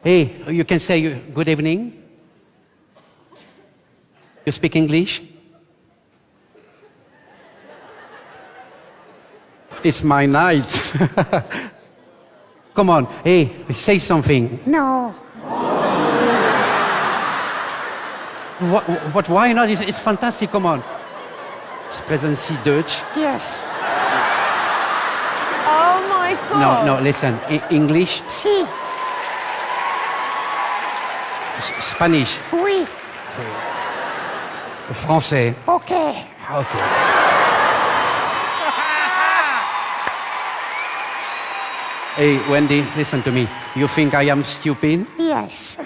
Hey, you can say good evening. You speak English? It's my night. Come on, hey, say something. No. What why not? It's fantastic, come on. Sprechen Sie Deutsch? Yes. Oh my God. No, listen. English? Si. Spanish? Oui. Français? Okay. Okay. Hey, Wendy, listen to me. You think I am stupid? Yes.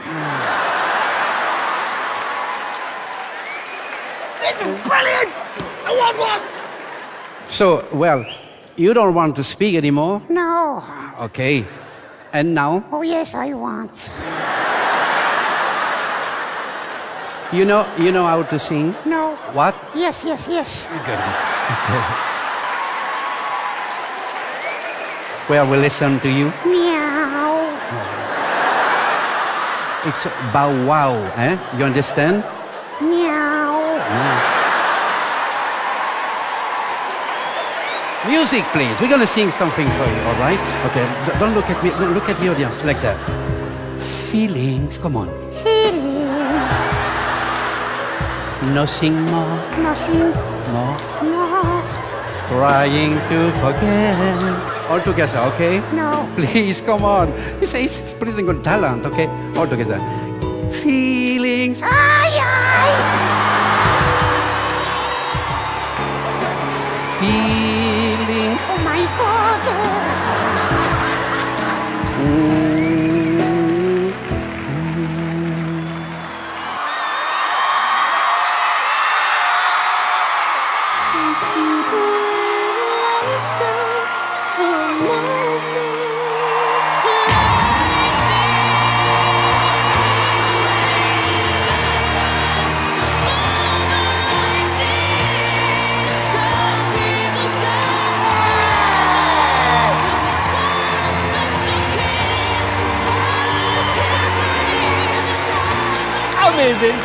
This is brilliant! I want one! So, well, you don't want to speak anymore? No. Okay. And now? Oh, yes, I want. You know how to sing? No. What? Yes. Good. Okay. Well, we'll listen to you. Meow. It's bow wow, eh? You understand? Meow. Music, please. We're gonna sing something for you, all right? Okay. Don't look at me. Don't look at the audience like that. Feelings. Come on. Feelings. Nothing more. Nothing More. more. Trying to forget. All together, okay? No. Please, come on. It's pretty good talent, okay? All together. Feelings. Ay, ay. Feeling. Oh, my God. Some people live a lifetime for a moment like this. Some people sometimes special kid. Amazing!